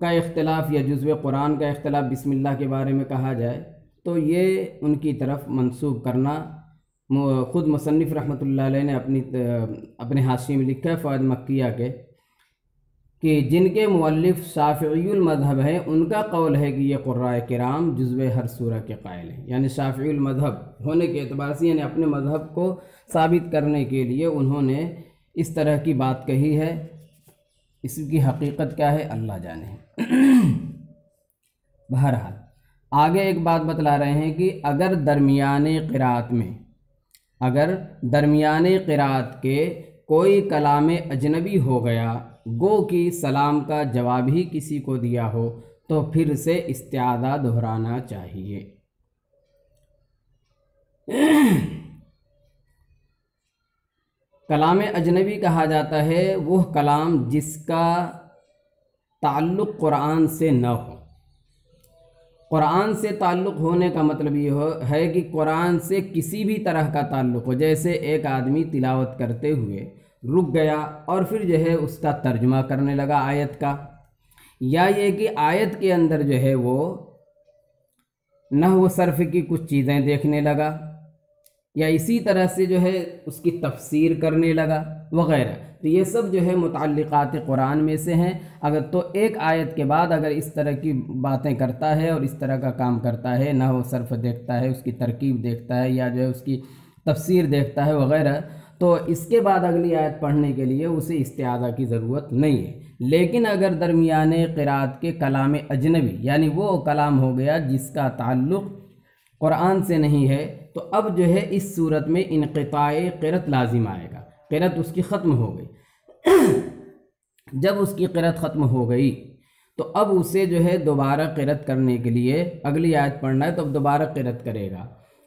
کا اختلاف یا جزو قرآن کا اختلاف بسم اللہ کے بارے میں کہا جائے تو یہ ان کی طرف منسوب کرنا خود مصنف رحمۃ اللہ علیہ نے اپنے حاشیے میں لکھا ہے فوائد مکیہ کے کہ جن کے مؤلف شافعی المذہب ہیں ان کا قول ہے کہ یہ قراء کرام جزو ہر سورہ کے قائل ہیں، یعنی شافعی المذہب ہونے کے اعتبار سے یعنی اپنے مذہب کو ثابت کرنے کے لیے انہوں نے اس طرح کی بات کہی ہے۔ اس کی حقیقت کیا ہے اللہ جانے۔ بہرحال آگے ایک بات بتلا رہے ہیں کہ اگر درمیانے قرات کے کوئی کلام اجنبی ہو گیا گو کہ سلام کا جواب ہی کسی کو دیا ہو تو پھر سے استعاذہ دہرانا چاہیے۔ کلام اجنبی کہا جاتا ہے وہ کلام جس کا تعلق قرآن سے نہ ہو۔ قرآن سے تعلق ہونے کا مطلب یہ ہے کہ قرآن سے کسی بھی طرح کا تعلق ہو، جیسے ایک آدمی تلاوت کرتے ہوئے رک گیا اور پھر جو ہے اس کا ترجمہ کرنے لگا آیت کا، یا یہ کہ آیت کے اندر جو ہے وہ نحو و صرف کی کچھ چیزیں دیکھنے لگا، یا اسی طرح سے جو ہے اس کی تفسیر کرنے لگا وغیرہ، تو یہ سب جو ہے متعلقات قرآن میں سے ہیں۔ اگر تو ایک آیت کے بعد اگر اس طرح کی باتیں کرتا ہے اور اس طرح کا کام کرتا ہے، نحو و صرف دیکھتا ہے، اس کی ترکیب دیکھتا ہے، یا جو ہے اس کی تفسیر دیکھتا ہے وغیرہ، تو اس کے بعد اگلی آیت پڑھنے کے لیے اسے استعاذہ کی ضرورت نہیں ہے۔ لیکن اگر درمیانے قرات کے کلام اجنبی یعنی وہ کلام ہو گیا جس کا تعلق قرآن سے نہیں ہے، تو اب جو ہے اس صورت میں انقطاع قرات لازم آئے گا، قرات اس کی ختم ہو گئی۔ جب اس کی قرات ختم ہو گئی تو اب اسے جو ہے دوبارہ قرات کرنے کے لیے اگلی آیت پڑھنا ہے تو اب دوبارہ قرات کرے گا،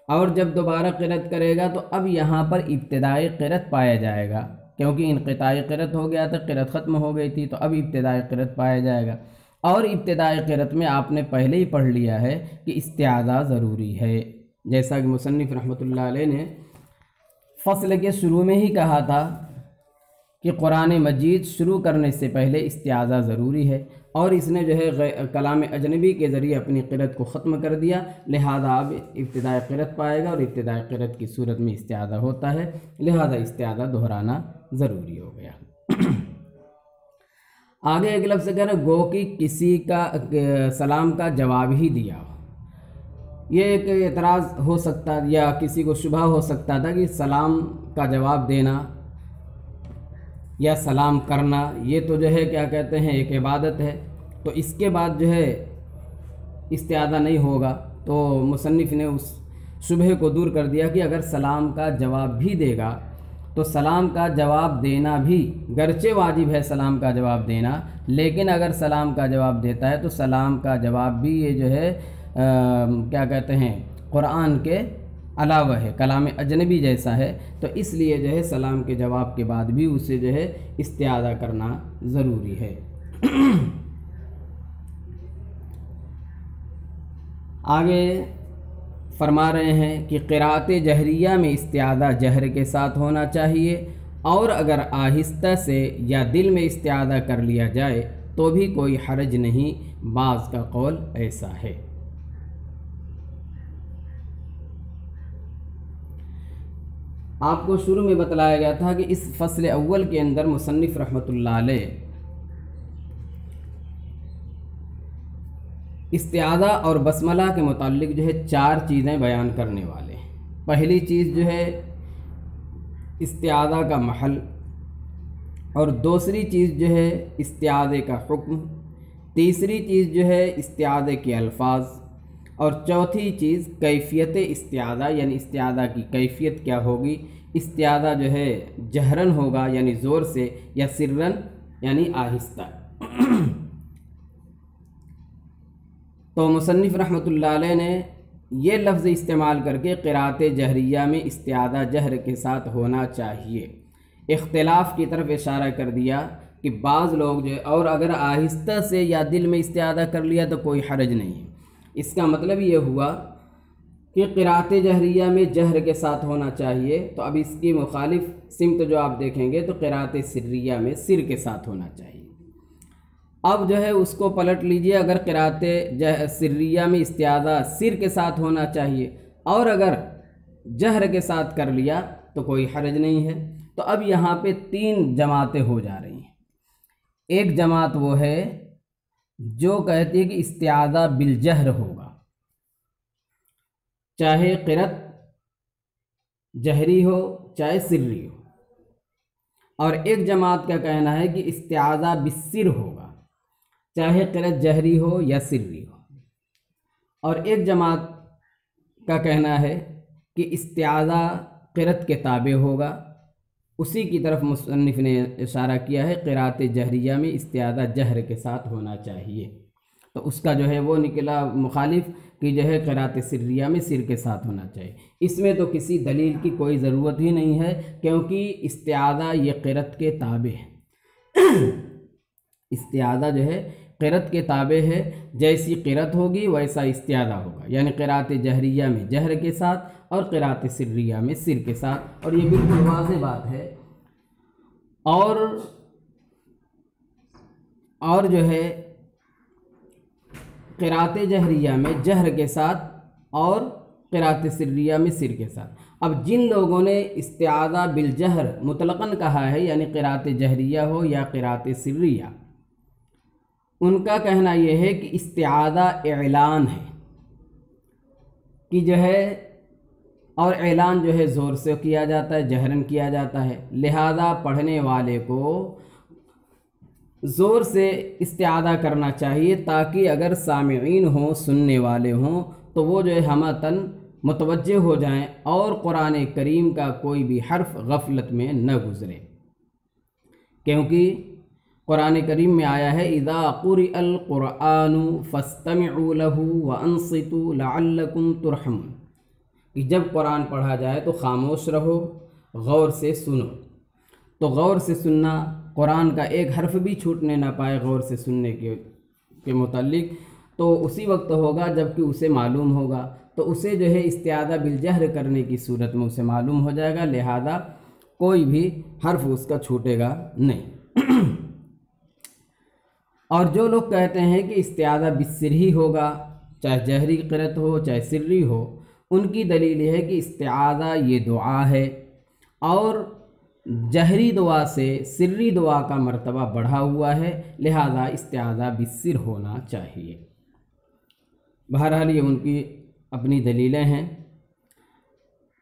اور جب دوبارہ قرات کرے گا تو اب یہاں پر ابتدائی قرات پایا جائے گا، کیونکہ انقطاعی قرات ہو گیا تھا، قرات ختم ہو گئی تھی، تو اب ابتدائی قرات پایا جائے گا۔ اور ابتدائی قرات میں آپ نے پہلے ہی پڑھ لیا ہے کہ استعاذہ ضروری ہے، جیسا کہ مصنف رحمۃ اللہ علیہ نے فصل کے شروع میں ہی کہا تھا کہ قرآن مجید شروع کرنے سے پہلے استعاذہ ضروری ہے، اور اس نے جو ہے کلام اجنبی کے ذریعے اپنی قرات کو ختم کر دیا، لہذا اب ابتدائی قرات پائے گا، اور ابتدائی قرات کی صورت میں استعاذہ ہوتا ہے، لہذا استعاذہ دہرانا ضروری ہو گیا۔ آگے ایک لفظ کہہ رہا گو کہ کسی کا سلام کا جواب ہی دیا ہو، یہ ایک اعتراض ہو سکتا یا کسی کو شبہ ہو سکتا تھا کہ سلام کا جواب دینا یا سلام کرنا یہ تو جو ہے کیا کہتے ہیں ایک عبادت ہے، تو اس کے بعد جو ہے استعاذہ نہیں ہوگا، تو مصنف نے اس شبہ کو دور کر دیا کہ اگر سلام کا جواب بھی دے گا تو سلام کا جواب دینا بھی گرچہ واجب ہے سلام کا جواب دینا، لیکن اگر سلام کا جواب دیتا ہے تو سلام کا جواب بھی یہ جو ہے کیا کہتے ہیں قرآن کے علاوہ ہے، کلام اجنبی جیسا ہے، تو اس لیے جو ہے سلام کے جواب کے بعد بھی اسے جو ہے استعاذہ کرنا ضروری ہے۔ آگے فرما رہے ہیں کہ قرات جہریہ میں استعاذہ جہر کے ساتھ ہونا چاہیے، اور اگر آہستہ سے یا دل میں استعاذہ کر لیا جائے تو بھی کوئی حرج نہیں، بعض کا قول ایسا ہے۔ آپ کو شروع میں بتلایا گیا تھا کہ اس فصل اول کے اندر مصنف رحمۃ اللہ علیہ استعاذہ اور بسملہ کے متعلق جو ہے 4 چیزیں بیان کرنے والے ہیں۔ پہلی چیز جو ہے استعاذہ کا محل، اور دوسری چیز جو ہے استعاذے کا حکم، تیسری چیز جو ہے استعاذے کے الفاظ، اور چوتھی چیز کیفیت استعاذہ یعنی استعاذہ کی کیفیت کیا ہوگی، استعاذہ جو ہے جہرن ہوگا یعنی زور سے، یا سرن یعنی آہستہ۔ تو مصنف رحمۃ اللہ علیہ نے یہ لفظ استعمال کر کے قرات جہریہ میں استعاذہ جہر کے ساتھ ہونا چاہیے، اختلاف کی طرف اشارہ کر دیا کہ بعض لوگ جو اور اگر آہستہ سے یا دل میں استعاذہ کر لیا تو کوئی حرج نہیں ہے۔ اس کا مطلب یہ ہوا کہ قرات جہریہ میں جہر کے ساتھ ہونا چاہیے، تو اب اس کی مخالف سمت جو آپ دیکھیں گے تو قرات سریہ میں سر کے ساتھ ہونا چاہیے۔ اب جو ہے اس کو پلٹ لیجئے، اگر قرات سریہ میں استعاذہ سر کے ساتھ ہونا چاہیے اور اگر جہر کے ساتھ کر لیا تو کوئی حرج نہیں ہے۔ تو اب یہاں پہ 3 جماعتیں ہو جا رہی ہیں۔ ایک جماعت وہ ہے جو کہتی ہے کہ استعاذہ بالجہر ہوگا، چاہے قرات جہری ہو چاہے سری ہو، اور ایک جماعت کا کہنا ہے کہ استعاذہ بالسر ہوگا، چاہے قرات جہری ہو یا سری ہو، اور ایک جماعت کا کہنا ہے کہ استعاذہ قرات کے تابع ہوگا۔ اسی کی طرف مصنف نے اشارہ کیا ہے، قرات جہریہ میں استعاذہ جہر کے ساتھ ہونا چاہیے، تو اس کا جو ہے وہ نکلا مخالف کہ جو ہے قرات سریہ میں سر کے ساتھ ہونا چاہیے۔ اس میں تو کسی دلیل کی کوئی ضرورت ہی نہیں ہے، کیونکہ استعاذہ یہ قرات کے تابع ہے۔ استعاذہ جو ہے قرات کے تابع ہے، جیسی قرات ہوگی ویسا استعاذہ ہوگا، یعنی قرات جہریہ میں جہر کے ساتھ اور قرات سریہ میں سر کے ساتھ، اور یہ بالکل واضح بات ہے۔ اور جو ہے قرات جہریہ میں جہر کے ساتھ اور قرات سریہ میں سر کے ساتھ۔ اب جن لوگوں نے استعاذہ بالجہر مطلقاً کہا ہے، یعنی قرات جہریہ ہو یا قرات سریہ، ان کا کہنا یہ ہے کہ استعاذہ اعلان ہے، کہ جو ہے اور اعلان جو ہے زور سے کیا جاتا ہے، جہراً کیا جاتا ہے، لہذا پڑھنے والے کو زور سے استعاذہ کرنا چاہیے، تاکہ اگر سامعین ہوں، سننے والے ہوں، تو وہ جو ہے ہمتاً متوجہ ہو جائیں اور قرآن کریم کا کوئی بھی حرف غفلت میں نہ گزرے، کیونکہ قرآن کریم میں آیا ہے اذا قرئ القرآن فاستمعوا له وانصتوا لعلکم ترحمون، کہ جب قرآن پڑھا جائے تو خاموش رہو، غور سے سنو۔ تو غور سے سننا، قرآن کا ایک حرف بھی چھوٹنے نہ پائے غور سے سننے کے متعلق، تو اسی وقت ہوگا جب کہ اسے معلوم ہوگا، تو اسے جو ہے استعاذہ بالجہر کرنے کی صورت میں اسے معلوم ہو جائے گا، لہذا کوئی بھی حرف اس کا چھوٹے گا نہیں۔ اور جو لوگ کہتے ہیں کہ استعاذہ بالسر ہی ہوگا، چاہے جہری قرات ہو چاہے سری ہو، ان کی دلیل یہ ہے کہ استعاذہ یہ دعا ہے، اور جہری دعا سے سری دعا کا مرتبہ بڑھا ہوا ہے، لہذا استعاذہ بالسر ہونا چاہیے۔ بہرحال یہ ان کی اپنی دلیلیں ہیں۔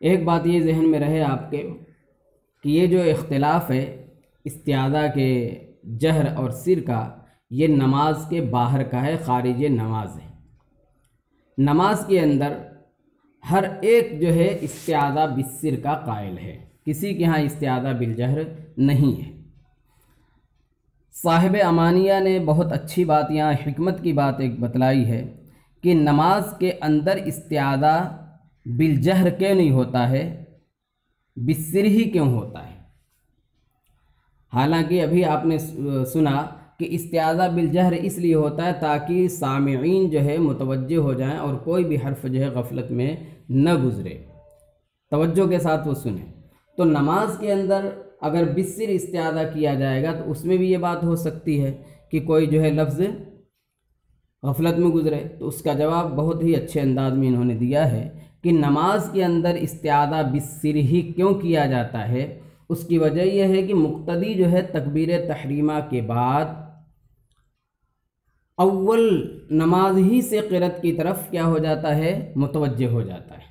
ایک بات یہ ذہن میں رہے آپ کے کہ یہ جو اختلاف ہے استعاذہ کے جہر اور سر کا، یہ نماز کے باہر کا ہے، خارج نماز ہے۔ نماز کے اندر ہر ایک جو ہے استعاذہ بالسر کا قائل ہے، کسی کے ہاں استعاذہ بالجہر نہیں ہے۔ صاحب امانیہ نے بہت اچھی بات یہاں حکمت کی بات ایک بتلائی ہے کہ نماز کے اندر استعاذہ بالجہر کیوں نہیں ہوتا ہے، بالسر ہی کیوں ہوتا ہے؟ حالانکہ ابھی آپ نے سنا کہ استعاذہ بالجہر اس لیے ہوتا ہے تاکہ سامعین جو ہے متوجہ ہو جائیں اور کوئی بھی حرف جو ہے غفلت میں نہ گزرے، توجہ کے ساتھ وہ سنیں۔ تو نماز کے اندر اگر بالسر استعاذہ کیا جائے گا تو اس میں بھی یہ بات ہو سکتی ہے کہ کوئی جو ہے لفظ غفلت میں گزرے، تو اس کا جواب بہت ہی اچھے انداز میں انہوں نے دیا ہے کہ نماز کے اندر استعاذہ بالسر ہی کیوں کیا جاتا ہے۔ اس کی وجہ یہ ہے کہ مقتدی جو ہے تکبیر تحریمہ کے بعد اول نماز ہی سے قرات کی طرف کیا ہو جاتا ہے، متوجہ ہو جاتا ہے،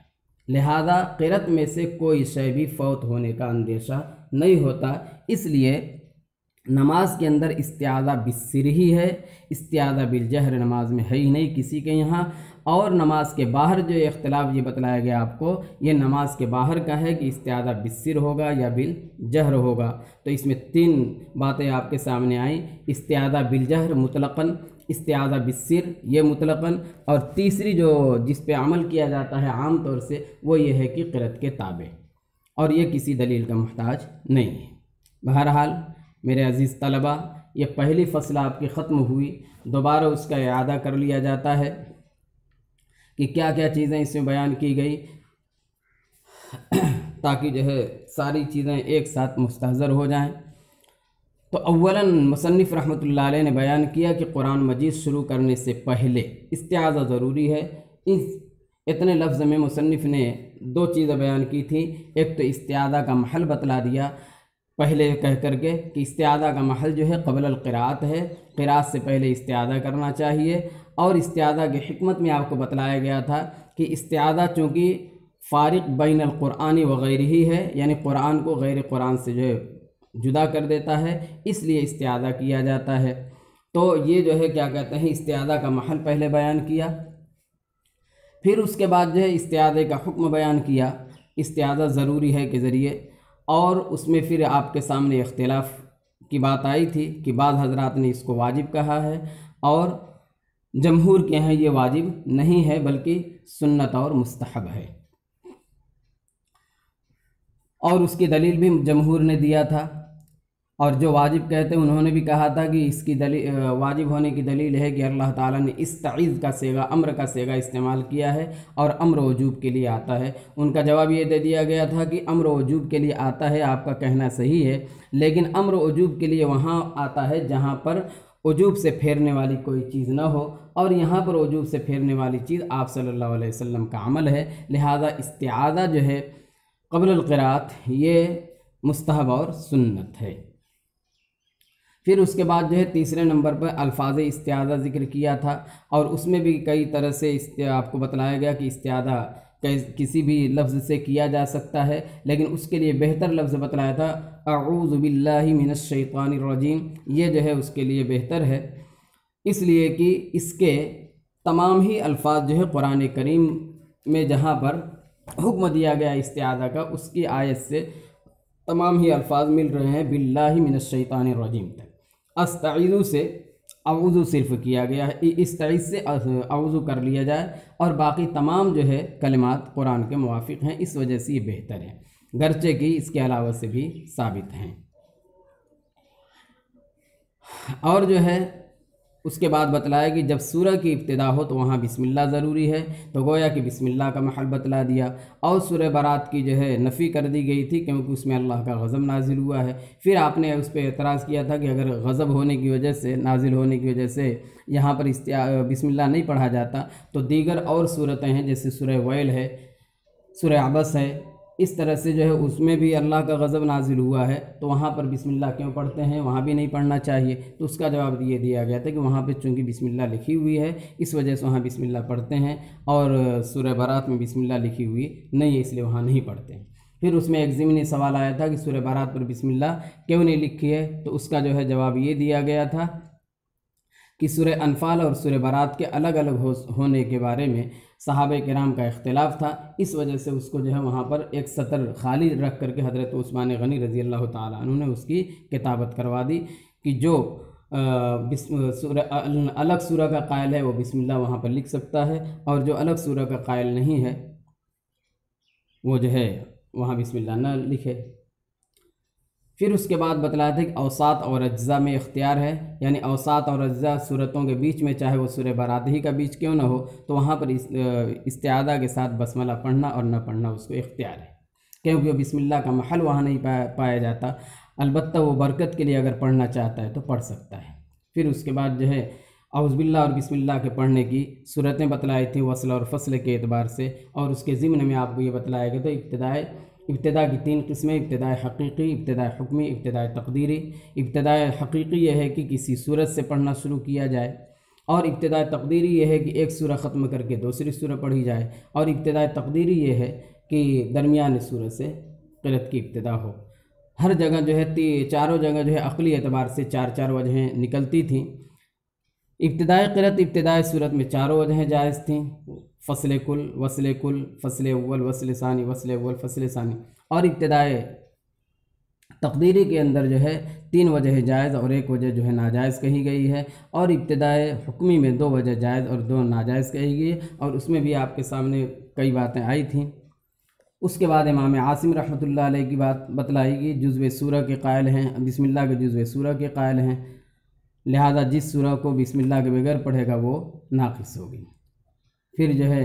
لہذا قرات میں سے کوئی شے بھی فوت ہونے کا اندیشہ نہیں ہوتا۔ اس لیے نماز کے اندر استعاذہ بالسر ہی ہے، استعاذہ بالجہر نماز میں ہے ہی نہیں کسی کے یہاں۔ اور نماز کے باہر جو اختلاف یہ بتلایا گیا آپ کو، یہ نماز کے باہر کا ہے کہ استعاذہ بالسر ہوگا یا بالجہر ہوگا۔ تو اس میں 3 باتیں آپ کے سامنے آئیں، استعاذہ بالجہر مطلقاً، استعاذہ بالسر یہ مطلقاً، اور تیسری جو جس پہ عمل کیا جاتا ہے عام طور سے وہ یہ ہے کہ قرات کے تابع، اور یہ کسی دلیل کا محتاج نہیں ہے۔ بہرحال میرے عزیز طلبہ، یہ پہلی فصل آپ کی ختم ہوئی، دوبارہ اس کا اعادہ کر لیا جاتا ہے کہ کیا کیا چیزیں اس میں بیان کی گئی، تاکہ جو ہے ساری چیزیں ایک ساتھ مستحضر ہو جائیں۔ تو اولاً مصنف رحمۃ اللہ علیہ نے بیان کیا کہ قرآن مجید شروع کرنے سے پہلے استعاذہ ضروری ہے۔ اس اتنے لفظ میں مصنف نے دو چیزیں بیان کی تھیں، ایک تو استعاذہ کا محل بتلا دیا پہلے کہہ کر کے کہ استعاذہ کا محل جو ہے قبل القراءت ہے، قراءت سے پہلے استعاذہ کرنا چاہیے، اور استعاذہ کی حکمت میں آپ کو بتلایا گیا تھا کہ استعاذہ چونکہ فارق بین القرآن وغیرہ ہی ہے، یعنی قرآن کو غیر قرآن سے جو ہے جدا کر دیتا ہے، اس لیے استعاذہ کیا جاتا ہے۔ تو یہ جو ہے کیا کہتے ہیں استعاذہ کا محل پہلے بیان کیا، پھر اس کے بعد جو ہے استعاذہ کا حکم بیان کیا، استعاذہ ضروری ہے کے ذریعے، اور اس میں پھر آپ کے سامنے اختلاف کی بات آئی تھی کہ بعض حضرات نے اس کو واجب کہا ہے اور جمہور کے ہیں یہ واجب نہیں ہے بلکہ سنت اور مستحب ہے، اور اس کی دلیل بھی جمہور نے دیا تھا، اور جو واجب کہتے ہیں انہوں نے بھی کہا تھا کہ اس کی دلیل واجب ہونے کی دلیل ہے کہ اللہ تعالیٰ نے استعیذ کا صیغہ امر کا صیغہ استعمال کیا ہے اور امر وجوب کے لیے آتا ہے۔ ان کا جواب یہ دے دیا گیا تھا کہ امر وجوب کے لیے آتا ہے، آپ کا کہنا صحیح ہے، لیکن امر وجوب کے لیے وہاں آتا ہے جہاں پر وجوب سے پھیرنے والی کوئی چیز نہ ہو، اور یہاں پر وجوب سے پھیرنے والی چیز آپ صلی اللہ علیہ وسلم کا عمل ہے، لہذا استعاذہ جو ہے قبل القراءت یہ مستحب اور سنت ہے۔ پھر اس کے بعد جو ہے تیسرے نمبر پر الفاظ استعاذہ ذکر کیا تھا، اور اس میں بھی کئی طرح سے آپ کو بتلایا گیا کہ استعاذہ کسی بھی لفظ سے کیا جا سکتا ہے، لیکن اس کے لیے بہتر لفظ بتلایا تھا اعوذ باللہ من الشیطان الرجیم، یہ جو ہے اس کے لیے بہتر ہے، اس لیے کہ اس کے تمام ہی الفاظ جو ہے قرآن کریم میں جہاں پر حکم دیا گیا استعاذہ کا اس کی آیت سے تمام ہی الفاظ مل رہے ہیں باللہ من الشیطان الرجیم تک۔ استعیذ سے اعوذ صرف کیا گیا ہے، استعیذ سے اعوذ کر لیا جائے، اور باقی تمام جو ہے کلمات قرآن کے موافق ہیں، اس وجہ سے یہ بہتر ہے، گرچہ کہ اس کے علاوہ سے بھی ثابت ہیں۔ اور جو ہے اس کے بعد بتلایا کہ جب سورہ کی ابتدا ہو تو وہاں بسم اللہ ضروری ہے، تو گویا کہ بسم اللہ کا محل بتلا دیا، اور سورہ برات کی جو ہے نفی کر دی گئی تھی کیونکہ اس میں اللہ کا غضب نازل ہوا ہے۔ پھر آپ نے اس پہ اعتراض کیا تھا کہ اگر غضب ہونے کی وجہ سے نازل ہونے کی وجہ سے یہاں پر بسم اللہ نہیں پڑھا جاتا تو دیگر اور صورتیں ہیں جیسے سورہ ویل ہے، سورہ عبس ہے، اس طرح سے جو ہے اس میں بھی اللہ کا غضب نازل ہوا ہے، تو وہاں پر بسم اللہ کیوں پڑھتے ہیں، وہاں بھی نہیں پڑھنا چاہیے، تو اس کا جواب یہ دیا گیا تھا کہ وہاں پہ چونکہ بسم اللہ لکھی ہوئی ہے اس وجہ سے وہاں بسم اللہ پڑھتے ہیں، اور سورہ برات میں بسم اللہ لکھی ہوئی نہیں ہے اس لیے وہاں نہیں پڑھتے ہیں۔ پھر اس میں ایک ضمنی سوال آیا تھا کہ سورہ برات پر بسم اللہ کیوں نہیں لکھی ہے، تو اس کا جو ہے جواب یہ دیا گیا تھا کہ سورہ انفال اور سورہ برات کے الگ الگ ہونے کے بارے میں صحابہ کرام کا اختلاف تھا، اس وجہ سے اس کو جو ہے وہاں پر ایک سطر خالی رکھ کر کے حضرت عثمان غنی رضی اللہ تعالیٰ عنہ نے اس کی کتابت کروا دی کہ جو الگ سورہ کا قائل ہے وہ بسم اللہ وہاں پر لکھ سکتا ہے، اور جو الگ سورہ کا قائل نہیں ہے وہ جو ہے وہاں بسم اللہ نہ لکھے۔ پھر اس کے بعد بتلایا تھا کہ اوساط اور اجزاء میں اختیار ہے، یعنی اوساط اور اجزاء صورتوں کے بیچ میں چاہے وہ سورہ برات ہی کا بیچ کیوں نہ ہو تو وہاں پر استعاذہ کے ساتھ بسملہ پڑھنا اور نہ پڑھنا اس کو اختیار ہے، کیونکہ وہ بسم اللہ کا محل وہاں نہیں پایا جاتا، البتہ وہ برکت کے لیے اگر پڑھنا چاہتا ہے تو پڑھ سکتا ہے۔ پھر اس کے بعد جو ہے اعوذ باللہ اور بسم اللہ کے پڑھنے کی صورتیں بتلائی تھیں وصل اور فصل کے اعتبار سے، اور اس کے ضمن میں آپ کو یہ بتلایا گیا تو ابتدا کی 3 قسمیں، ابتداء حقیقی، ابتداء حکمی، ابتداء تقدیری۔ ابتداء حقیقی یہ ہے کہ کسی سورت سے پڑھنا شروع کیا جائے، اور ابتداء تقدیری یہ ہے کہ ایک سورہ ختم کر کے دوسری سورہ پڑھی جائے، اور ابتداء تقدیری یہ ہے کہ درمیان سورہ سے قرأت کی ابتدا ہو۔ ہر جگہ جو ہے چاروں جگہ جو ہے عقلی اعتبار سے 4 وجہیں نکلتی تھیں۔ ابتداء قرأت ابتداء صورت میں 4 وجہیں جائز تھیں، فصل کل، وصل کل، فصل اول، وصل ثانی، وصل اول، فصل ثانی، اور ابتداء تقدیری کے اندر جو ہے 3 وجہ جائز اور 1 وجہ جو ہے ناجائز کہی گئی ہے، اور ابتداء حکمی میں 2 وجہ جائز اور 2 ناجائز کہی گئی ہے، اور اس میں بھی آپ کے سامنے کئی باتیں آئی تھیں۔ اس کے بعد امام عاصم رحمۃ اللہ علیہ کی بات بتلائی گئی، جزو سورہ کے قائل ہیں، بسم اللہ کے جزو سورہ کے قائل ہیں، لہذا جس سورہ کو بسم اللہ کے بغیر پڑھے گا وہ ناقص ہوگی۔ پھر جو ہے